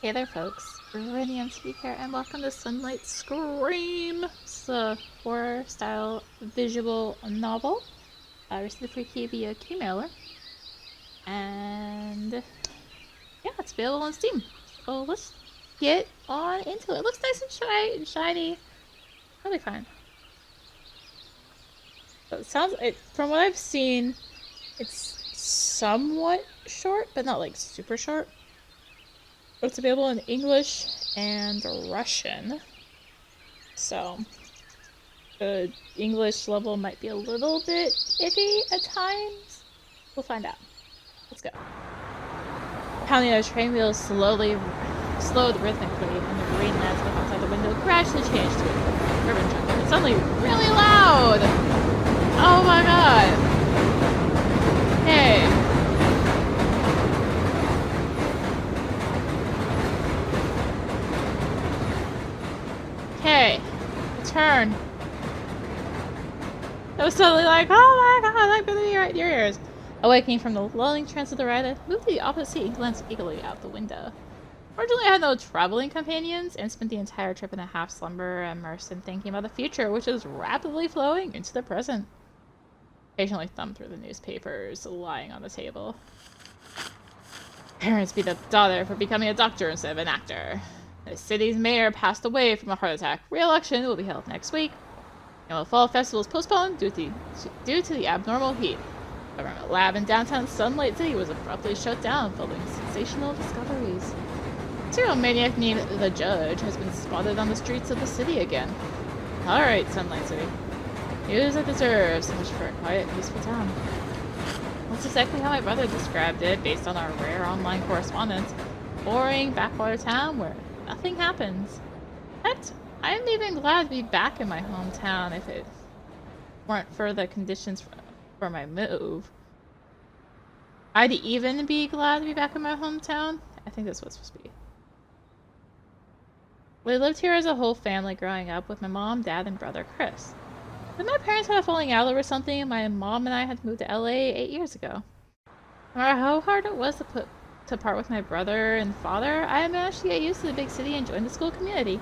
Hey there, folks. Radiant here, and welcome to Sunlight Scream. It's a horror-style visual novel. I received the free key via Keymailer, and yeah, it's available on Steam. So let's get on into it. It looks nice and shiny. Really fine. So it sounds, from what I've seen, it's somewhat short, but not like super short. It's available in English and Russian. So the English level might be a little bit iffy at times. We'll find out. Let's go. Pounding on train wheels slowed rhythmically, and the green landscape outside the window gradually changed to a urban jungle. It's suddenly really loud! Oh my god! Hey! Okay, turn. I was totally like, oh my god, I'm gonna be right in your ears. Awakening from the lulling trance of the ride, I moved to the opposite seat and glanced eagerly out the window. Fortunately, I had no traveling companions and spent the entire trip in a half slumber, immersed in thinking about the future, which was rapidly flowing into the present. Occasionally thumbed through the newspapers lying on the table. Parents beat up daughter for becoming a doctor instead of an actor. The city's mayor passed away from a heart attack. Re-election will be held next week. Annual Fall Festival is postponed due to the abnormal heat. A government lab in downtown Sunlight City was abruptly shut down following sensational discoveries. A serial maniac named The Judge has been spotted on the streets of the city again. Alright, Sunlight City. News it deserves, so much for a quiet, peaceful town. That's exactly how my brother described it, based on our rare online correspondence. Boring backwater town where nothing happens. But I'm even glad to be back in my hometown if it weren't for the conditions for my move. I'd even be glad to be back in my hometown. I think that's what's supposed to be. We lived here as a whole family growing up with my mom, dad, and brother Chris. When my parents had a falling out over something, my mom and I had moved to LA 8 years ago. No matter how hard it was to part with my brother and father, I managed to get used to the big city and join the school community.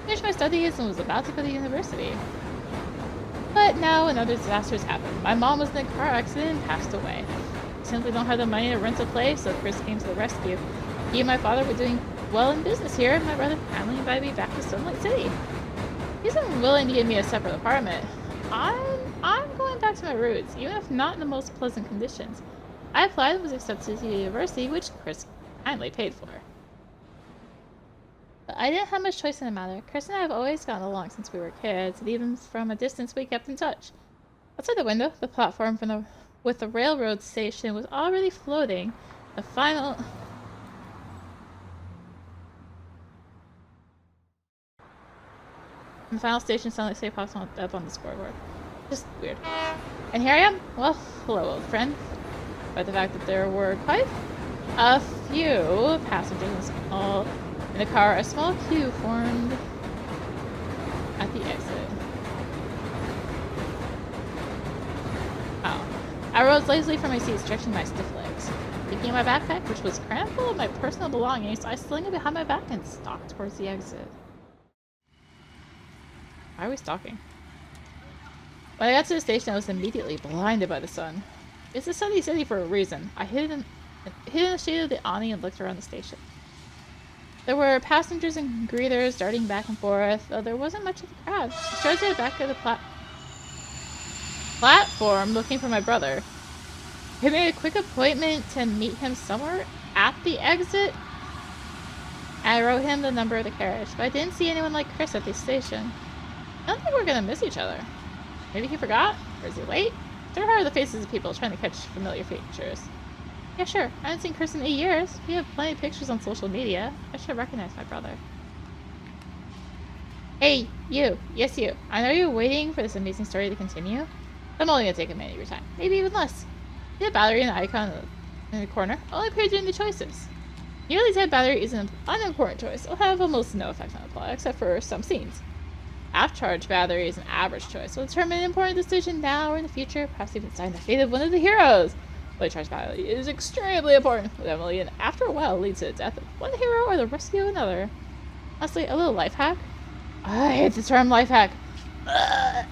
Finished my studies and was about to go to university. But now another disaster happened. My mom was in a car accident and passed away. We simply don't have the money to rent a place, so Chris came to the rescue. He and my father were doing well in business here, and my brother finally invited me back to Sunlight City. He's unwilling to give me a separate apartment. I'm going back to my roots, even if not in the most pleasant conditions. I applied and was accepted to university, which Chris kindly paid for. But I didn't have much choice in the matter. Chris and I have always gotten along since we were kids, and even from a distance we kept in touch. Outside the window, the platform with the railroad station was already floating. The final station sounded like say pops up on the scoreboard. Just weird. And here I am. Well, hello, old friend. By the fact that there were quite a few passengers in the car, a small queue formed at the exit. Oh. I rose lazily from my seat, stretching my stiff legs. Taking my backpack, which was crammed full of my personal belongings, I sling it behind my back and stalked towards the exit. Why are we stalking? When I got to the station, I was immediately blinded by the sun. It's a sunny city for a reason. I hid in the shade of the awning and looked around the station. There were passengers and greeters darting back and forth, though there wasn't much of a crowd. I started to the back of the platform looking for my brother. I made a quick appointment to meet him somewhere at the exit. I wrote him the number of the carriage, but I didn't see anyone like Chris at the station. I don't think we're gonna miss each other. Maybe he forgot? Or is he late? There are the faces of people trying to catch familiar features. Yeah, sure. I haven't seen Chris in 8 years. We have plenty of pictures on social media. I should recognize my brother. Hey, you. Yes, you. I know you're waiting for this amazing story to continue. I'm only gonna take a minute of your time. Maybe even less. See the battery and the icon in the corner? Only appear during the choices. Nearly dead battery is an unimportant choice. It'll have almost no effect on the plot, except for some scenes. Half-charged battery is an average choice. Will determine an important decision now or in the future, perhaps even decide the fate of one of the heroes. Play charge battle is extremely important with Emily, and after a while leads to the death of one hero or the rescue of another. Honestly, a little life hack. I hate the term life hack. I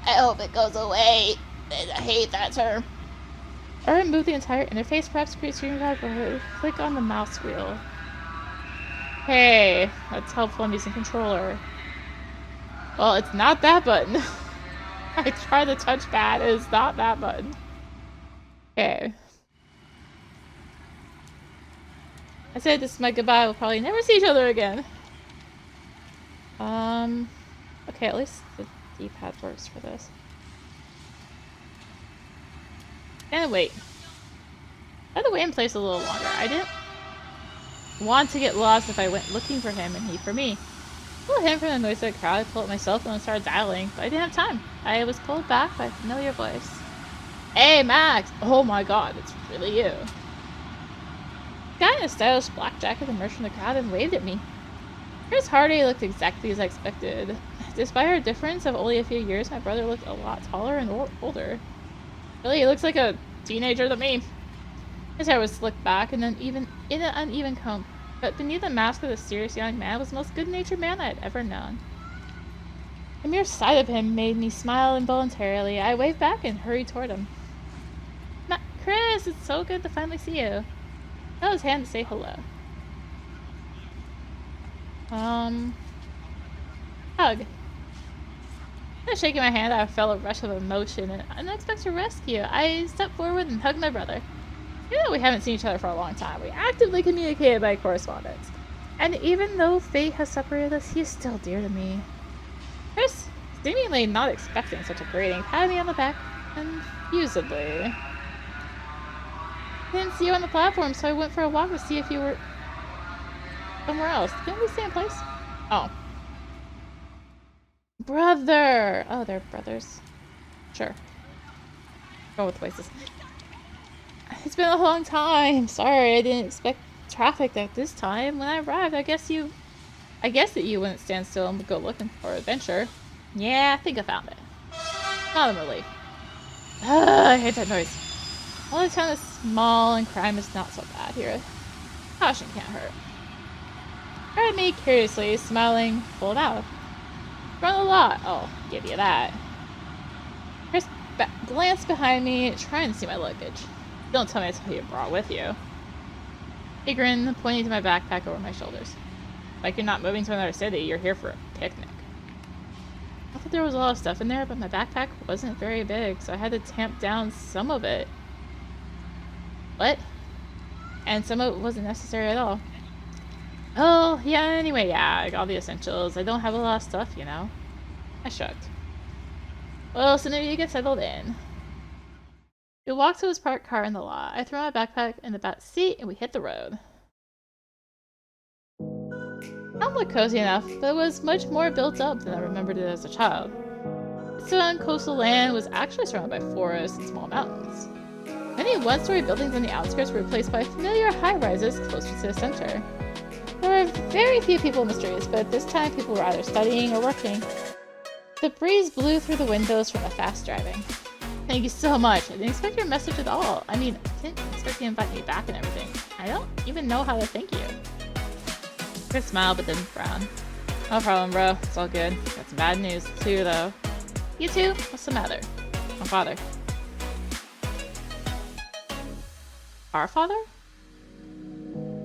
hope it goes away. I hate that term. Or remove the entire interface, perhaps create screen grab or click on the mouse wheel. Hey, that's helpful. I'm using controller. Well, it's not that button. I tried the touchpad. It's not that button. Okay. I said this is my goodbye. We'll probably never see each other again. Okay, at least the D-pad works for this. And wait. I had to wait in place a little longer. I didn't want to get lost if I went looking for him and he for me. I pulled him from the noise of the crowd. I pulled up my cell phone and started dialing, but I didn't have time. I was pulled back by a familiar voice. Hey, Max! Oh my god, it's really you. The guy in a stylish black jacket emerged from the crowd and waved at me. Chris Hardy looked exactly as I expected. Despite our difference of only a few years, my brother looked a lot taller and older. Really, he looks like a teenager to me. His hair was slicked back and then even in an uneven comb, but beneath the mask of the serious young man was the most good-natured man I had ever known. The mere sight of him made me smile involuntarily. I waved back and hurried toward him. Chris, it's so good to finally see you. I held his hand to say hello. Hug. After shaking my hand, I felt a rush of emotion and unexpected rescue. I stepped forward and hugged my brother. Even though we haven't seen each other for a long time, we actively communicated by correspondence. And even though fate has separated us, he is still dear to me. Chris, seemingly not expecting such a greeting, patted me on the back confusedly. I didn't see you on the platform, so I went for a walk to see if you were somewhere else. Didn't we stay in place? Oh. Brother! Oh, they're brothers. Sure. Go with places. It's been a long time. Sorry, I didn't expect traffic at this time. When I arrived, I guess that you wouldn't stand still and go looking for adventure. Yeah, I think I found it. Not a relief. I hate that noise. Well, the town is small and crime is not so bad here. Caution can't hurt. Heard me curiously, smiling, pulled out. Run a lot. I'll give you that. Chris glanced behind me, trying to see my luggage. Don't tell me it's who you brought with you. He grinned, pointing to my backpack over my shoulders. Like you're not moving to another city, you're here for a picnic. I thought there was a lot of stuff in there, but my backpack wasn't very big, so I had to tamp down some of it. What? And some of it wasn't necessary at all. Oh, yeah, anyway, yeah, I got all the essentials. I don't have a lot of stuff, you know. I shrugged. Well, so maybe you get settled in. We walked to his parked car in the lot. I threw my backpack in the back seat and we hit the road. It didn't look cozy enough, but it was much more built up than I remembered it as a child. Its coastal land was actually surrounded by forests and small mountains. Many one-story buildings on the outskirts were replaced by familiar high-rises closer to the center. There were very few people in the streets, but at this time people were either studying or working. The breeze blew through the windows from the fast driving. Thank you so much. I didn't expect your message at all. I mean, I didn't expect you to invite me back and everything. I don't even know how to thank you. Chris smiled but didn't frown. No problem, bro. It's all good. Got some bad news too, though. You too? What's the matter? My father. Our father?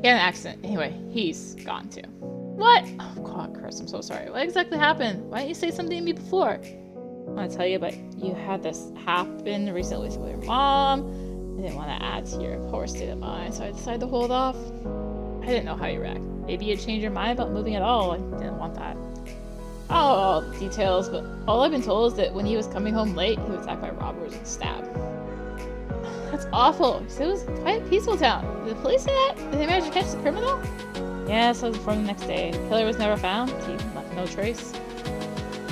He had an accident. Anyway, he's gone too. What? Oh god, Chris, I'm so sorry. What exactly happened? Why didn't you say something to me before? I want to tell you, but you had this happen recently with your mom. I didn't want to add to your poor state of mind, so I decided to hold off. I didn't know how you react. Maybe you'd change your mind about moving at all. I didn't want that. Oh, all the details, but all I've been told is that when he was coming home late, he was attacked by robbers and stabbed. That's awful. You said it was quite a peaceful town. Did the police say that? Did they manage to catch the criminal? Yes, I was informed the next day. The killer was never found. He left no trace.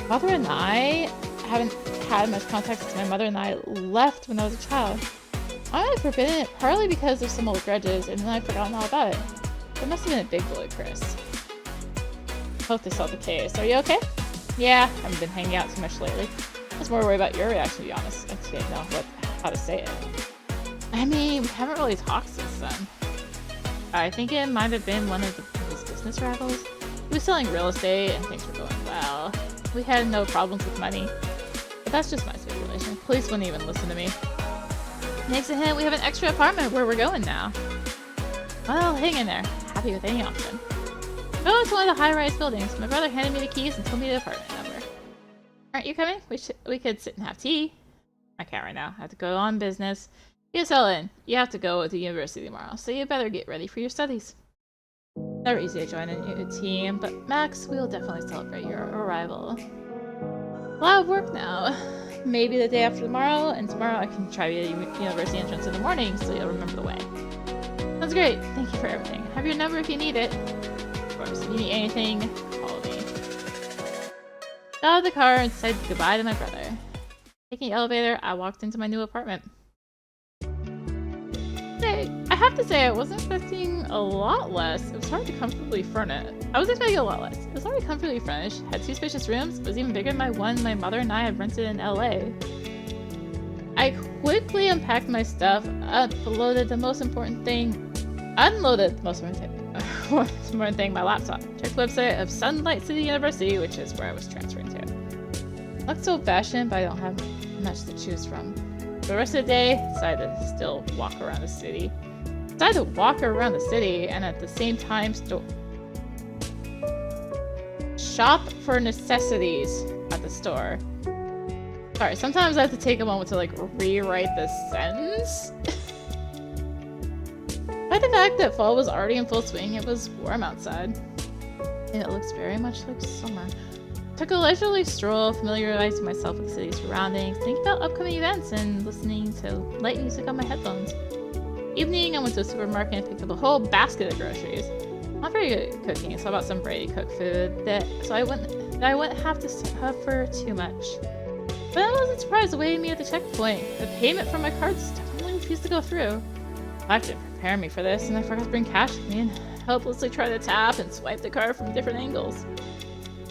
Father and I haven't had much contact since my mother and I left when I was a child. I had forbidden it partly because of some old grudges, and then I'd forgotten all about it. There must have been a big bully, Chris. Hope this solved the case. Are you okay? Yeah, haven't been hanging out too much lately. I was more worried about your reaction, to be honest. I didn't know how to say it. I mean, we haven't really talked since then. I think it might have been one of his business rivals. He was selling real estate and things were going well. We had no problems with money. But that's just my speculation. Police wouldn't even listen to me. Thanks to him, we have an extra apartment where we're going now. Well, hang in there. Happy with any option. Go to one of the high-rise buildings. My brother handed me the keys and told me the apartment number. Aren't you coming? We could sit and have tea. I can't right now. I have to go on business. You settle in. You have to go to the university tomorrow, so you better get ready for your studies. Never easy to join a new team, but Max, we will definitely celebrate your arrival. A lot of work now. Maybe the day after tomorrow, and tomorrow I can try the university entrance in the morning so you'll remember the way. That's great. Thank you for everything. I have your number if you need it. Of course, if you need anything, call me. Got out of the car and said goodbye to my brother. Taking the elevator, I walked into my new apartment. I have to say, I wasn't expecting a lot less. It was hard to comfortably furnish. I was expecting a lot less. It was already comfortably furnished, had 2 spacious rooms, was even bigger than my one my mother and I had rented in LA. I quickly unpacked my stuff, unloaded the most important thing, my laptop. Checked the website of Sunlight City University, which is where I was transferring to. Looks old-fashioned, but I don't have much to choose from. For the rest of the day, decided to still walk around the city. And at the same time shop for necessities at the store. Sorry, sometimes I have to take a moment to like rewrite this sentence. By the fact that fall was already in full swing, it was warm outside. And it looks very much like summer. Took a leisurely stroll, familiarizing myself with the city's surroundings, thinking about upcoming events, and listening to light music on my headphones. Evening, I went to a supermarket and picked up a whole basket of groceries. I'm not very good at cooking, so I bought some ready-cooked food I wouldn't have to suffer too much. But I wasn't surprised awaiting me at the checkpoint. The payment from my cards definitely refused to go through. I had to prepare me for this, and I forgot to bring cash with me and helplessly tried to tap and swipe the card from different angles.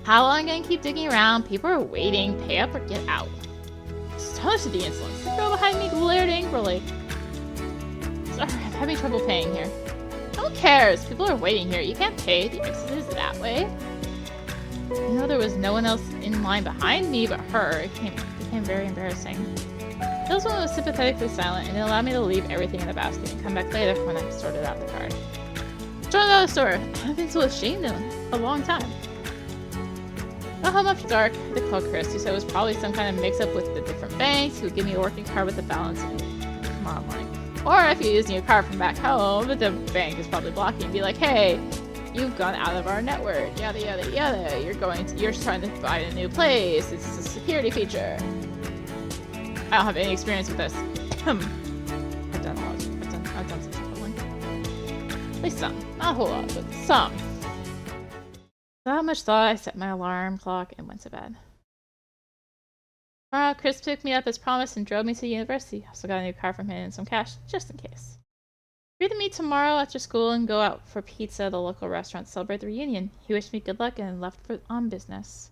How long am I gonna keep digging around? People are waiting. Pay up or get out. Astonished at the insolence. The girl behind me glared angrily. Sorry, I'm having trouble paying here. No one cares. People are waiting here. You can't pay. The exit is that way. You know, there was no one else in line behind me but her. It became very embarrassing. This one was sympathetically silent, and it allowed me to leave everything in the basket and come back later when I sorted out the card. Strolling out of the store. I've been so ashamed in a long time. Got home after dark. I called Chris, who said it was probably some kind of mix-up with the different banks. He would give me a working card with the balance tomorrow morning. Or if you're using your card from back home, but the bank is probably blocking, be like, hey, you've gone out of our network, yada yada yada. You're trying to find a new place. This is a security feature. I don't have any experience with this. I've done some traveling. At least some. Not a whole lot, but some. Without much thought, I set my alarm clock and went to bed. Tomorrow, Chris picked me up as promised and drove me to the university. I also got a new car from him and some cash, just in case. Agreed to meet tomorrow after school and go out for pizza at the local restaurant to celebrate the reunion. He wished me good luck and left on business.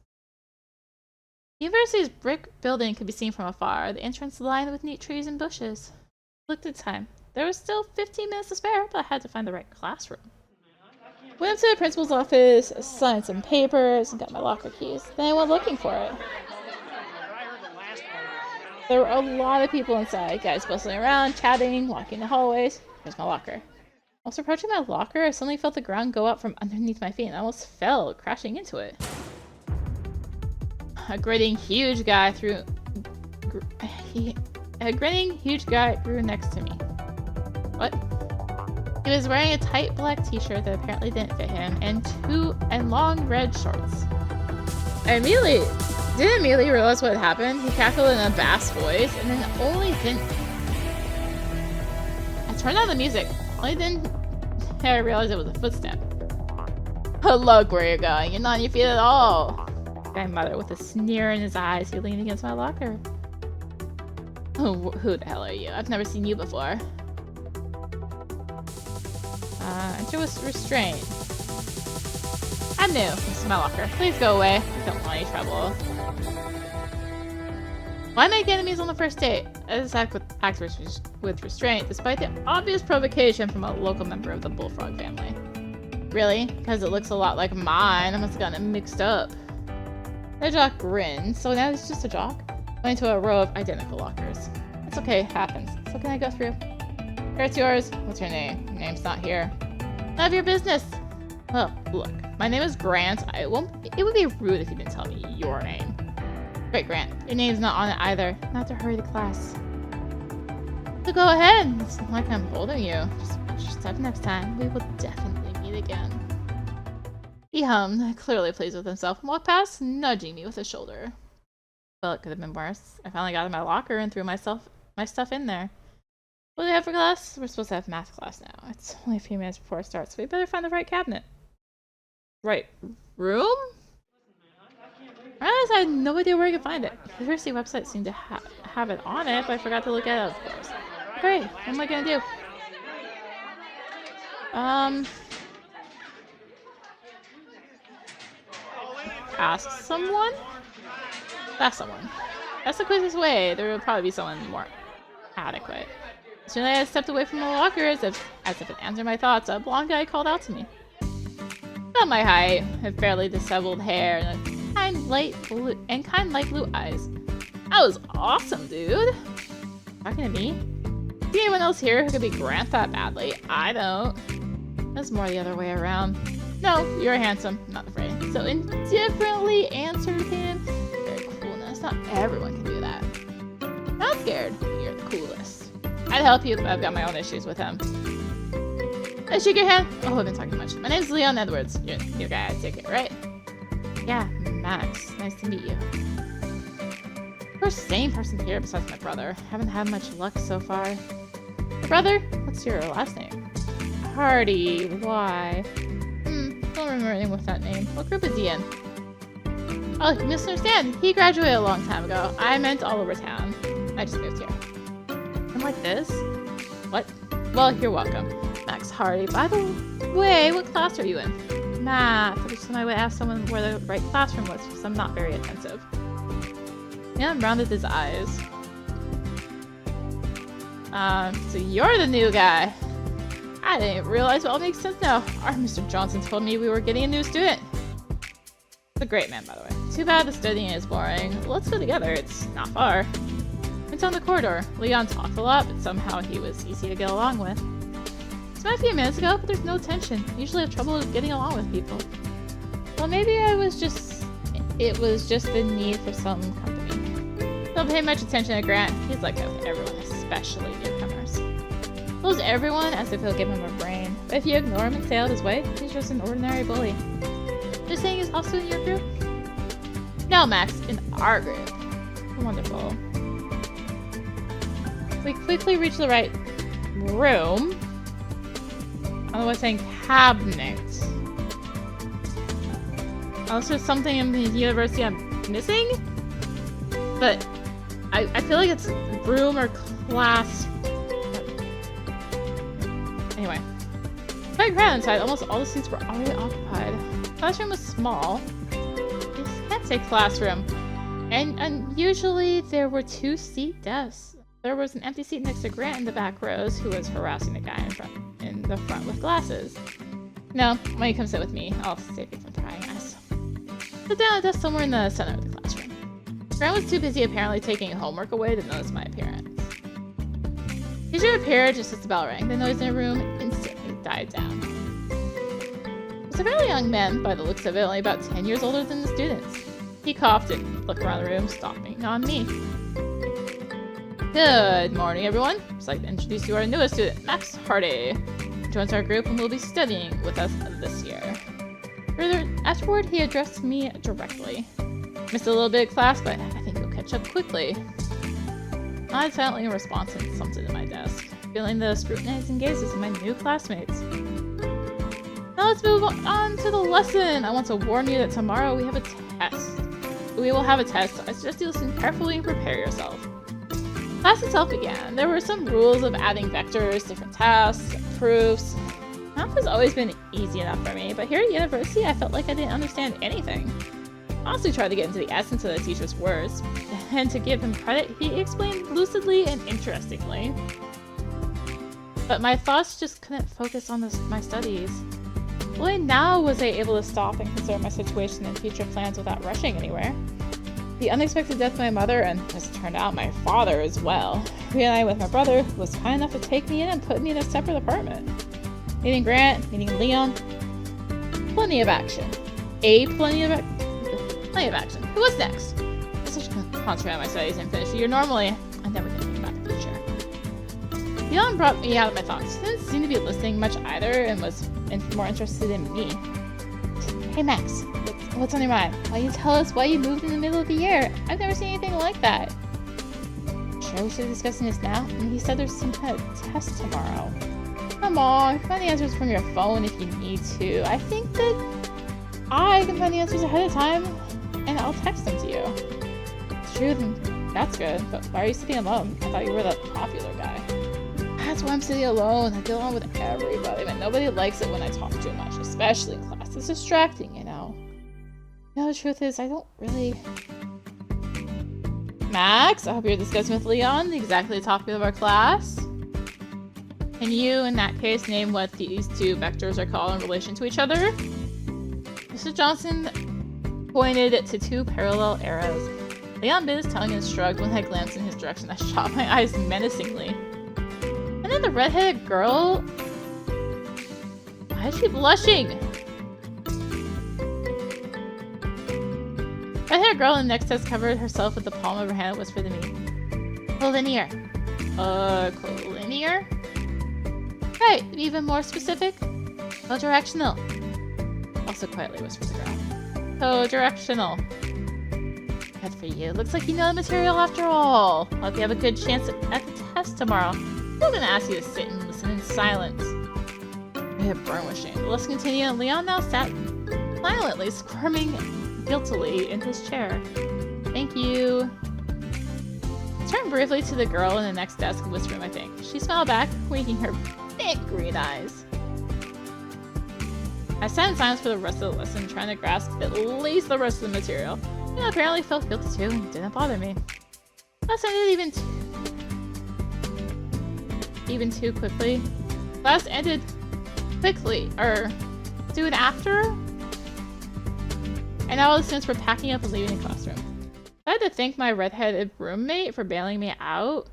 The university's brick building could be seen from afar, the entrance lined with neat trees and bushes. I looked at the time. There was still 15 minutes to spare, but I had to find the right classroom. Went up to the principal's office, signed some papers, and got my locker keys. Then I went looking for it. There were a lot of people inside, guys bustling around, chatting, walking the hallways. Here's my locker. Whilst approaching my locker, I suddenly felt the ground go up from underneath my feet and I almost fell, crashing into it. A grinning huge guy grew next to me. What? He was wearing a tight black t-shirt that apparently didn't fit him, and long red shorts. I didn't immediately realize what had happened. He cackled in a bass voice, and then I turned on the music. Only then I realized it was a footstep. Oh, look where you're going. You're not on your feet at all. My mother, with a sneer in his eyes, he leaned against my locker. Oh, who the hell are you? I've never seen you before. Enter with restraint. I'm new. This is my locker. Please go away. I don't want any trouble. Why make enemies on the first date? This act with restraint, despite the obvious provocation from a local member of the bullfrog family. Really? Because it looks a lot like mine. I must have gotten it mixed up. The jock grinned. So now it's just a jock? Went into a row of identical lockers. It's okay, it happens. So can I go through? Here, it's yours. What's your name? Your name's not here. None of your business. Well, look. My name is Grant. It would be rude if you didn't tell me your name. Great, Grant. Your name's not on it either. Not to hurry the class. So go ahead. It's not like I'm holding you. Just watch your step next time. We will definitely meet again. He hummed, clearly pleased with himself, and walked past, nudging me with his shoulder. Well, it could have been worse. I finally got in my locker and threw my stuff in there. What do we have for class? We're supposed to have math class now. It's only a few minutes before it starts, so we better find the right cabinet. Right room? I realized I had no idea where I could find it. The university website seemed to have it on it, but I forgot to look at it, of course. Great, what am I gonna do? Ask someone? Ask someone. That's the quickest way. There will probably be someone more adequate. As soon as I stepped away from the locker, as if it answered my thoughts, a blonde guy called out to me. About my height, with fairly disheveled hair, and kind light blue eyes. That was awesome, dude. Talking to me? See anyone else here who could be Grant that badly? I don't. That's more the other way around. No, you're handsome. Not afraid. So indifferently answered him. Very coolness. Not everyone can do that. Not scared. You're the coolest. I'd help you, but I've got my own issues with him. I shake your hand. Oh, I've been talking too much. My name's Leon Edwards. You're the new guy I take it, right? Yeah, Max. Nice to meet you. First sane person here besides my brother. Haven't had much luck so far. Your brother? What's your last name? Hardy. Why? Don't remember anything with that name. What group is he in? Oh, you misunderstand. He graduated a long time ago. I meant all over town. I just moved here. I'm like this? What? Well, you're welcome. Max Hardy. By the way, what class are you in? Math. I wish I would ask someone where the right classroom was, because I'm not very attentive. Yeah, rounded his eyes. So you're the new guy. I didn't realize it all makes sense now. Our Mr. Johnson told me we were getting a new student. He's a great man, by the way. Too bad the studying is boring. Let's go together. It's not far. It's on the corridor. Leon talked a lot, but somehow he was easy to get along with. It's met a few minutes ago, but there's no tension. I usually have trouble getting along with people. Well, maybe it was just the need for some company. Don't pay much attention to Grant. He's like that with everyone, especially newcomers. Loves everyone as if he'll give him a brain. But if you ignore him and stay out of his way, he's just an ordinary bully. Just saying he's also in your group? No, Max, in our group. Wonderful. We quickly reach the right room. I don't know what's saying cabinet. Unless there's something in the university I'm missing? But I feel like it's room or class. Anyway. Quite crowded inside. Almost all the seats were already occupied. The classroom was small. I can't say classroom. And usually there were 2 seat desks. There was an empty seat next to Grant in the back rows, who was harassing the guy in the front with glasses. No, when you come sit with me, I'll save you from prying eyes. Sit down at a desk somewhere in the center of the classroom. Grant was too busy apparently taking homework away to notice my appearance. Teacher appeared just as the bell rang. The noise in the room instantly died down. He was a fairly young man, by the looks of it, only about 10 years older than the students. He coughed and looked around the room, stopping on me. Good morning, everyone. I'd like to introduce you to our newest student, Max Hardy. He joins our group and will be studying with us this year. Afterward, he addressed me directly. Missed a little bit of class, but I think you'll catch up quickly. I silently in response and slumped into my desk, feeling the scrutinizing gazes of my new classmates. Now let's move on to the lesson. I want to warn you that tomorrow we have a test. We will have a test, so I suggest you listen carefully and prepare yourself. Class itself began. There were some rules of adding vectors, different tasks, proofs. Math has always been easy enough for me, but here at university I felt like I didn't understand anything. Honestly tried to get into the essence of the teacher's words, and to give him credit, he explained lucidly and interestingly. But my thoughts just couldn't focus on my studies. Only now was I able to stop and consider my situation and future plans without rushing anywhere. The unexpected death of my mother, and as it turned out, my father as well, reuniting with my brother, who was kind enough to take me in and put me in a separate apartment. Meeting Grant, meeting Leon. Plenty of action. Plenty of action. Who was next? I was such a concentrate on my studies and finish the year normally. I never did think about the future. Leon brought me out of my thoughts. He didn't seem to be listening much either and was more interested in me. Hey Max, what's on your mind? Why you tell us why you moved in the middle of the year? I've never seen anything like that. Sure we should be discussing this now? And he said there's some kind of test tomorrow. Come on, find the answers from your phone if you need to. I think that I can find the answers ahead of time, and I'll text them to you. It's true, then that's good, but why are you sitting alone? I thought you were the popular guy. That's why I'm sitting alone. I get along with everybody, but nobody likes it when I talk too much, especially in class. It's distracting, you know. You know, the truth is, I don't really... Max, I hope you're discussing with Leon exactly the topic of our class. Can you, in that case, name what these two vectors are called in relation to each other? Mr. Johnson pointed to two parallel arrows. Leon bit his tongue and shrugged when I glanced in his direction. I shot my eyes menacingly. And then the redheaded girl... Why is she blushing? Redheaded girl in the next test covered herself with the palm of her hand and whispered to me. Collinear. Collinear? Right, even more specific? Co-directional. Also quietly whispered the girl. Co-directional. Good for you. Looks like you know the material after all. Hope you have a good chance at the test tomorrow. I'm still gonna ask you to sit and listen in silence. I had burned with shame. The lesson continued, and Leon now sat silently, squirming guiltily in his chair. Thank you. I turned briefly to the girl in the next desk and whispered my thing. She smiled back, winking her big green eyes. I sat in silence for the rest of the lesson, trying to grasp at least the rest of the material. And apparently felt guilty too, and didn't bother me. Class ended even too quickly. Class ended quickly, soon after. And all the students were packing up and leaving the classroom. I had to thank my redheaded roommate for bailing me out,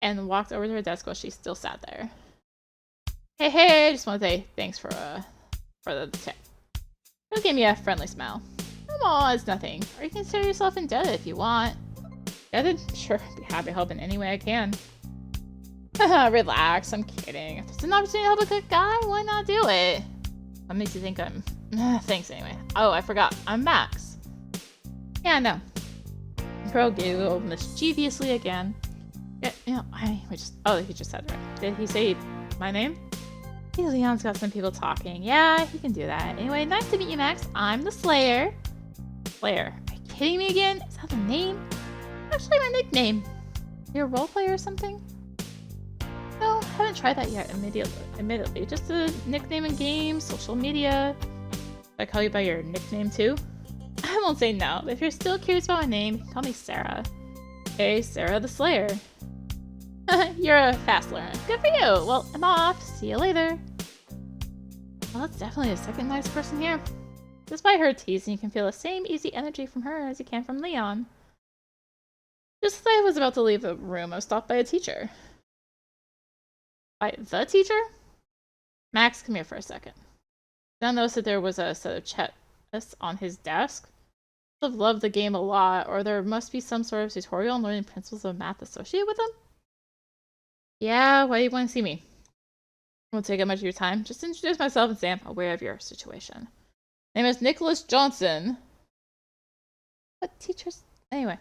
and walked over to her desk while she still sat there. Hey, I just want to say thanks for the tip. She'll give me a friendly smile. Come on, it's nothing. Or you can consider yourself indebted if you want. Indebted? Sure, be happy to help in any way I can. Relax, I'm kidding. If there's an opportunity to help a good guy, why not do it? What makes you think I'm... Thanks anyway. Oh, I forgot. I'm Max. Yeah, no. Pro giggled mischievously again. Yeah, you know, he just said it right. Did he say my name? Hey, Leon's got some people talking. Yeah, he can do that. Anyway, nice to meet you, Max. I'm the Slayer. Slayer. Are you kidding me again? Is that the name? Actually, my nickname. You're a role player or something? No, haven't tried that yet, admittedly. Just a nickname in games, social media. Should I call you by your nickname too? I won't say no, but if you're still curious about my name, you can call me Sarah. Okay, Sarah the Slayer. You're a fast learner. Good for you. Well, I'm off. See you later. Well, that's definitely the second nice person here. Despite her teasing, you can feel the same easy energy from her as you can from Leon. Just as I was about to leave the room, I was stopped by a teacher. By the teacher? Max, come here for a second. Did not notice that there was a set of checklists on his desk. I must have loved the game a lot, or there must be some sort of tutorial on learning principles of math associated with them. Yeah, why do you want to see me? I won't take up much of your time. Just introduce myself and say I'm aware of your situation. My name is Nicholas Johnson. What teachers? Anyway,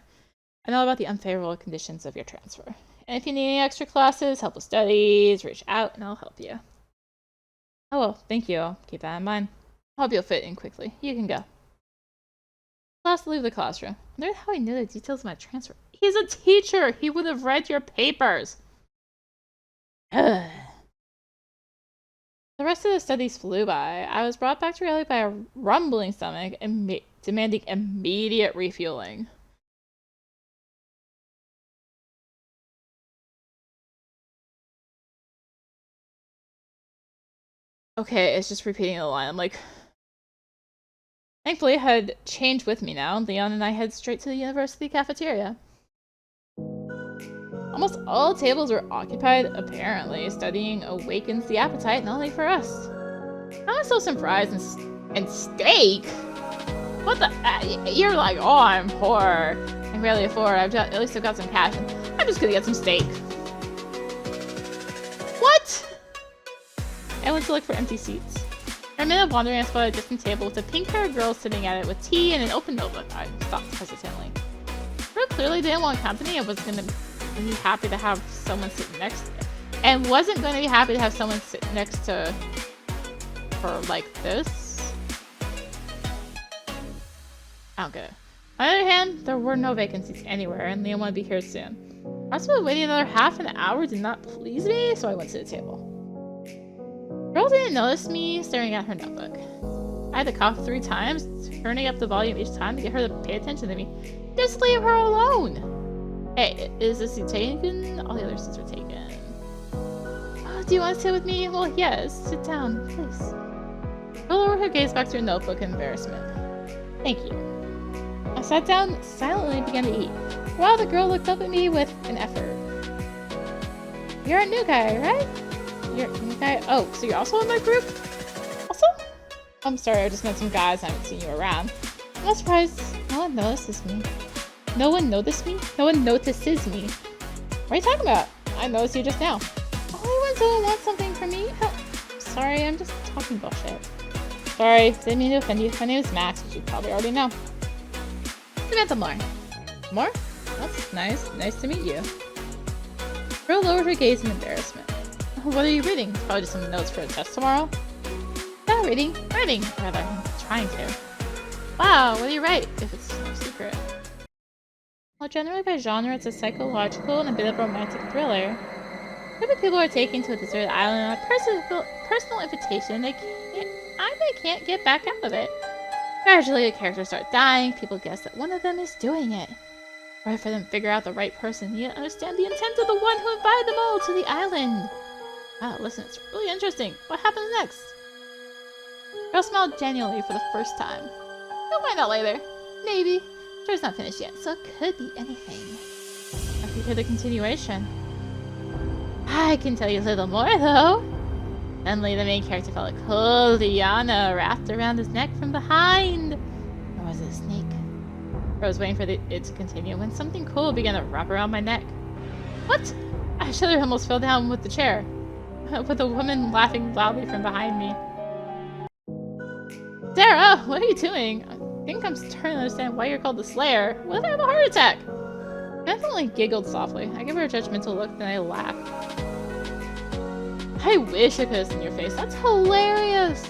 I know about the unfavorable conditions of your transfer. And if you need any extra classes, help with studies, reach out and I'll help you. Oh well, thank you. I'll keep that in mind. I hope you'll fit in quickly. You can go. Last to leave the classroom. I wondered how he knew the details of my transfer. He's a teacher! He would have read your papers! Ugh. The rest of the studies flew by. I was brought back to reality by a rumbling stomach and demanding immediate refueling. Okay, it's just repeating the line. I'm like, thankfully, it had changed with me now. Leon and I head straight to the university cafeteria. Almost all tables were occupied, apparently. Studying awakens the appetite, not only for us. I was still some fries and steak? What the? You're like, oh, I'm poor. I can barely afford. At least I've got some cash. I'm just gonna get some steak. What? I went to look for empty seats. For a minute of wandering, I spotted a distant table with a pink-haired girl sitting at it with tea and an open notebook. I stopped hesitantly. Her clearly didn't want company and wasn't gonna be happy to have someone sit next to her like this. I don't get it. On the other hand, there were no vacancies anywhere, and Liam wanted to be here soon. Possibly waiting another half an hour did not please me, so I went to the table. The girl didn't notice me staring at her notebook. I had to cough 3 times, turning up the volume each time to get her to pay attention to me. Just leave her alone! Hey, is this seat taken? All the other seats are taken. Oh, do you want to sit with me? Well, yes. Sit down, please. She lowered her gaze back to her notebook in embarrassment. Thank you. I sat down silently and began to eat. While the girl looked up at me with an effort. You're a new guy, right? You're a new guy? Oh, so you're also in my group? Also? I'm sorry, I just met some guys and I haven't seen you around. I'm not surprised. No one notices me. No one noticed me? No one notices me. What are you talking about? I noticed you just now. Only when someone wants something from me? Oh, sorry, I'm just talking bullshit. Sorry, didn't mean to offend you. My name is Max, which you probably already know. Samantha Moore. Moore? That's nice. Nice to meet you. Girl lowered her gaze in embarrassment. What are you reading? It's probably just some notes for a test tomorrow. Not reading. Writing, rather. I'm trying to. Wow, what do you write? If it's no secret. Well, generally by genre, it's a psychological and a bit of a romantic thriller. A group of people are taken to a deserted island on a personal invitation. They can't get back out of it. Gradually, the characters start dying. People guess that one of them is doing it. In order for them to figure out the right person, you understand the intent of the one who invited them all to the island. Wow, listen, it's really interesting. What happens next? Girl smiled genuinely for the first time. You'll find out later. Maybe. Sure, it's not finished yet, so it could be anything. After you hear the continuation. I can tell you a little more, though. Suddenly, the main character felt a cold liana wrapped around his neck from behind. Or was it a snake? I was waiting for it to continue when something cool began to wrap around my neck. What? I shuddered, almost fell down with the chair, with a woman laughing loudly from behind me. Sarah, what are you doing? I think I'm starting to understand why you're called the Slayer. What if I have a heart attack? I only giggled softly. I gave her a judgmental look, then I laughed. I wish I could have seen your face. That's hilarious.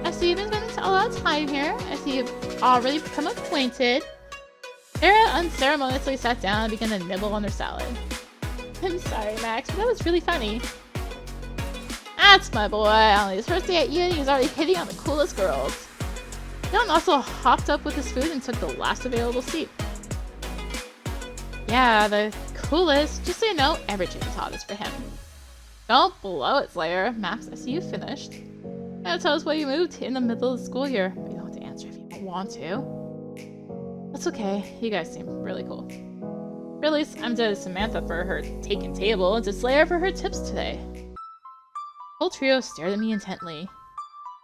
I see you've been spending a lot of time here. I see you've already become acquainted. Sarah unceremoniously sat down and began to nibble on her salad. I'm sorry, Max, but that was really funny. That's my boy. On his first day at uni, he's already hitting on the coolest girls. Dylan also hopped up with his food and took the last available seat. Yeah, the coolest. Just so you know, every chick is hottest for him. Don't blow it, Slayer. Max, I see you finished. Now tell us why you moved in the middle of the school year. But you don't have to answer if you don't want to. That's okay. You guys seem really cool. Really, I'm to Samantha for her taken table and to Slayer for her tips today. The whole trio stared at me intently.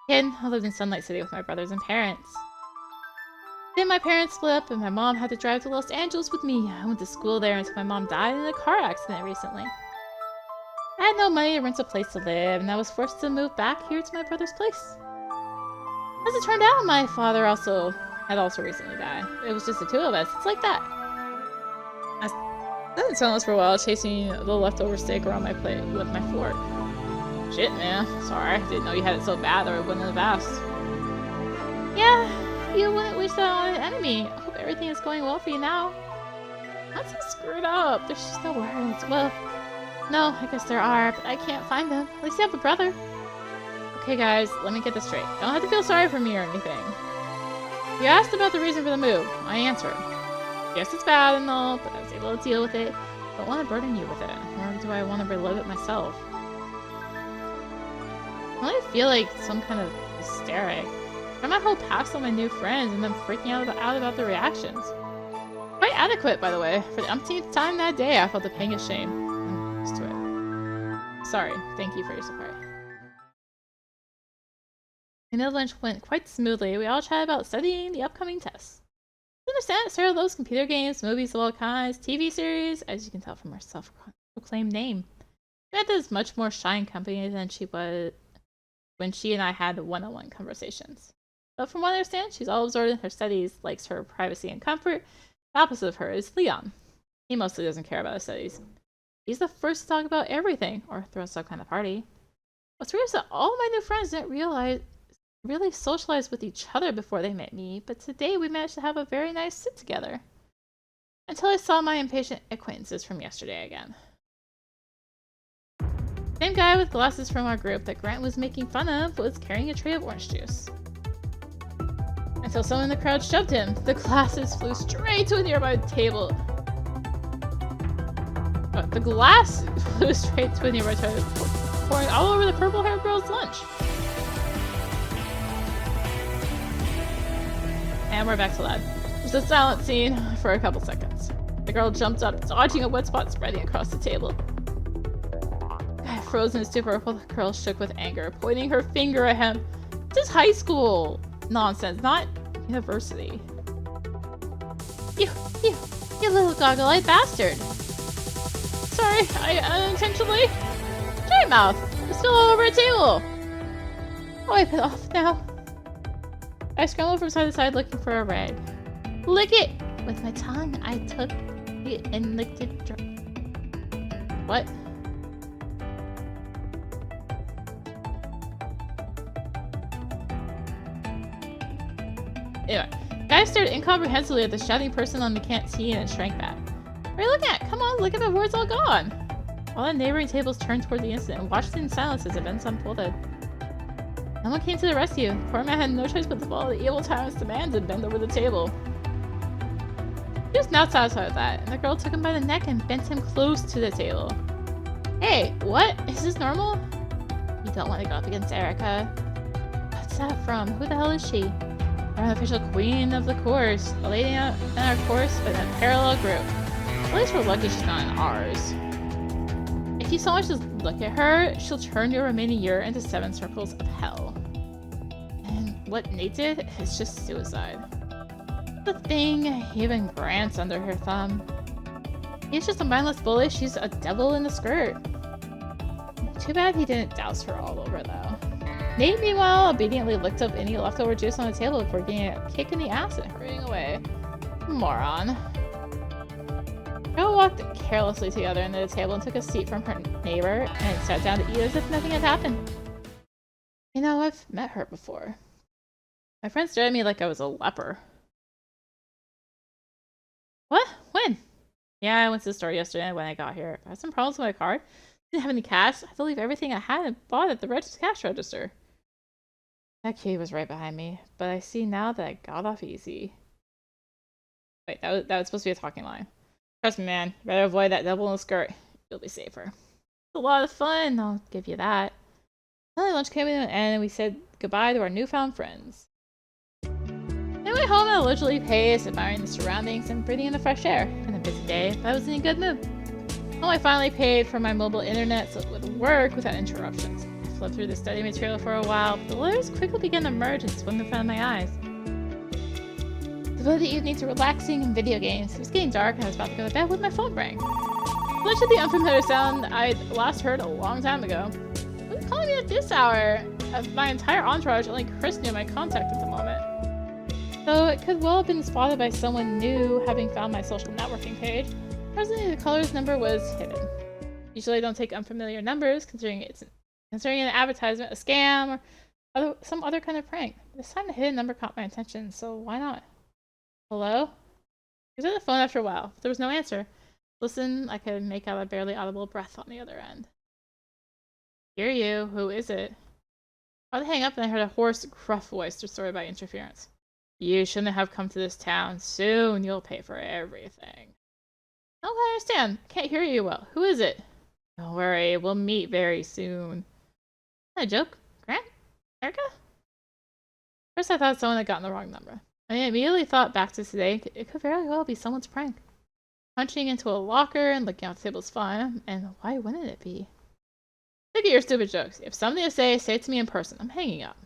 Kid, I lived in Sunlight City with my brothers and parents. Then my parents split up and my mom had to drive to Los Angeles with me. I went to school there until my mom died in a car accident recently. I had no money to rent a place to live, and I was forced to move back here to my brother's place. As it turned out, my father had recently died. It was just the two of us. It's like that. I didn't tell us for a while, chasing the leftover steak around my plate with my fork. Shit, man. Sorry, I didn't know you had it so bad, or it wouldn't have asked. Yeah, you wouldn't wish that on an enemy. I hope everything is going well for you now. Not so screwed up. There's just no words. Well, no, I guess there are, but I can't find them. At least you have a brother. Okay, guys, let me get this straight. You don't have to feel sorry for me or anything. You asked about the reason for the move. I answered. Yes, it's bad and all, but I was able to deal with it. I don't want to burden you with it, nor do I want to relive it myself. I only feel like some kind of hysteric. I'm my whole past on my new friends and them freaking out about the reactions. Quite adequate, by the way. For the umpteenth time that day, I felt the pang of shame. I'm used to it. Sorry. Thank you for your support. The meal lunch went quite smoothly. We all chatted about studying the upcoming tests. I understand Sarah loves computer games, movies of all kinds, TV series, as you can tell from her self-proclaimed name. Samantha is much more shy in company than she was when she and I had one-on-one conversations. But from what I understand, she's all absorbed in her studies, likes her privacy and comfort. The opposite of her is Leon. He mostly doesn't care about his studies. He's the first to talk about everything, or throw some kind of party. What's weird is that all my new friends didn't really socialize with each other before they met me, but today we managed to have a very nice sit together. Until I saw my impatient acquaintances from yesterday again. Same guy with glasses from our group that Grant was making fun of was carrying a tray of orange juice. Until someone in the crowd shoved him. The glasses flew straight to a nearby table. The glass flew straight to a nearby table, pouring all over the purple-haired girl's lunch. And we're back to that. There's a silent scene for a couple seconds. The girl jumped up, dodging a wet spot spreading across the table. Frozen in stupor while the girl shook with anger, pointing her finger at him. This is high school nonsense, not university. You little goggle-eyed bastard. Sorry, I unintentionally. Shut your mouth. It's still all over a table. Wipe it off now. I scrambled from side to side looking for a rag. Lick it! With my tongue, I took it and licked it dry. What? Anyway, guy stared incomprehensibly at the shouting person on the canteen and shrank back. What are you looking at? Come on, look at my words all gone! All the neighboring tables turned toward the incident and watched in silence as events unfolded. No one came to the rescue. The poor man had no choice but to follow the evil tyrant's demands and bend over the table. He was not satisfied with that, and the girl took him by the neck and bent him close to the table. Hey, what? Is this normal? You don't want to go up against Erica. What's that from? Who the hell is she? Our unofficial queen of the course. A lady in our course, but in a parallel group. At least we're lucky she's not in ours. If you so much as look at her, she'll turn your remaining year into 7 circles of hell. And what Nate did is just suicide. The thing, even Grant's under her thumb. He's just a mindless bully, she's a devil in the skirt. Too bad he didn't douse her all over, though. Nate, meanwhile, obediently licked up any leftover juice on the table before getting a kick in the ass and hurrying away. Moron. They all walked carelessly to the other end of the table and took a seat from her neighbor and sat down to eat as if nothing had happened. You know, I've met her before. My friend stared at me like I was a leper. What? When? Yeah, I went to the store yesterday when I got here. I had some problems with my card. Didn't have any cash. I had to leave everything I had and bought at the cash register. That key was right behind me, but I see now that I got off easy. Wait, that was supposed to be a talking line. Trust me, man. You better avoid that devil in the skirt. You'll be safer. It's a lot of fun, I'll give you that. Finally, lunch came to an end and we said goodbye to our newfound friends. I went home at a leisurely pace, admiring the surroundings and breathing in the fresh air. It's been a busy day, but I was in a good mood. Well, I finally paid for my mobile internet so it would work without interruptions. I flipped through the study material for a while, but the letters quickly began to merge and swim in front of my eyes. Devoted the evening to relaxing and video games. It was getting dark and I was about to go to bed when my phone rang. Much of the unfamiliar sound I'd last heard a long time ago. Who's calling me at this hour? Of my entire entourage, only Chris knew my contact at the moment. Though it could well have been spotted by someone new having found my social networking page. Presently, the caller's number was hidden. Usually I don't take unfamiliar numbers, considering an advertisement, a scam, or some other kind of prank. This time the hidden number caught my attention, so why not? Hello? He was on the phone after a while. There was no answer. Listen, I could make out a barely audible breath on the other end. Hear you. Who is it? I would hang up and I heard a hoarse, gruff voice destroyed by interference. You shouldn't have come to this town. Soon you'll pay for everything. Oh, I understand. I can't hear you well. Who is it? Don't worry, we'll meet very soon. A joke? Grant? Erica? First I thought someone had gotten the wrong number. I immediately thought back to today. It could very well be someone's prank. Punching into a locker and looking out the table is fun, and why wouldn't it be? Look at your stupid jokes. If something to say it to me in person. I'm hanging up.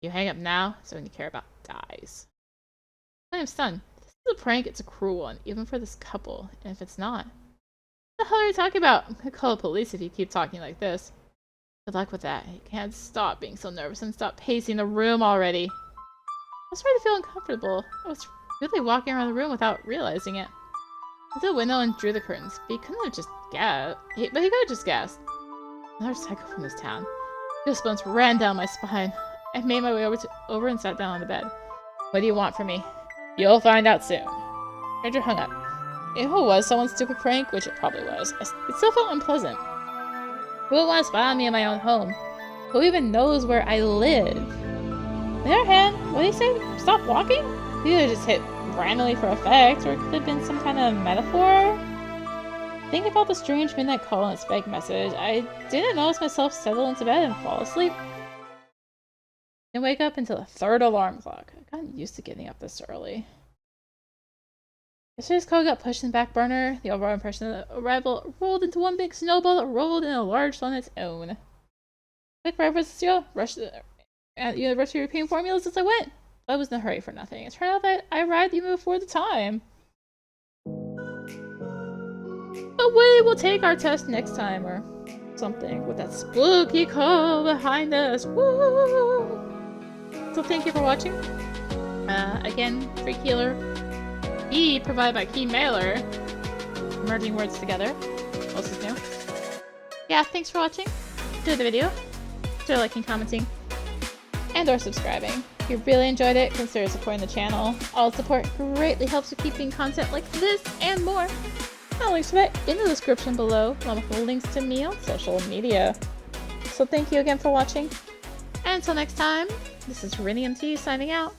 You hang up now, so when you care about dies. I am stunned. If this is a prank, it's a cruel one, even for this couple. And if it's not, what the hell are you talking about? I'm gonna call the police if you keep talking like this. Good luck with that. You can't stop being so nervous and stop pacing the room already. I was starting to feel uncomfortable. I was really walking around the room without realizing it. I went to the window and drew the curtains, but he couldn't have just gassed. But he could have just gassed. Another psycho from this town. Goosebumps ran down my spine. I made my way over and sat down on the bed. What do you want from me? You'll find out soon. Andrew hung up. If it was someone's stupid prank, which it probably was, it still felt unpleasant. Who would want to spy on me in my own home? Who even knows where I live? On the other hand, what did he say? Stop walking? He could have just hit randomly for effect, or it could have been some kind of metaphor. Thinking about the strange midnight call and its fake message, I didn't notice myself settle into bed and fall asleep. Didn't wake up until the third alarm clock. I've gotten used to getting up this early. Yesterday's call got pushed in the back burner. The overall impression of the arrival rolled into one big snowball that rolled in a large on its own. Quick breakfast cereal, rushed at University European formulas as I went. I was in a hurry for nothing. It turned out that I arrived even before the time. But we will take our test next time or something with that spooky call behind us. Woo! So thank you for watching. Again, Freak Healer. E provided by Keymailer. Merging words together. What else is new? Yeah, thanks for watching. Enjoy the video. Consider liking, commenting, and or subscribing. If you really enjoyed it, consider supporting the channel. All support greatly helps with keeping content like this and more. I'll link to that in the description below, along with links to me on social media. So thank you again for watching. And until next time, this is Rinium T signing out.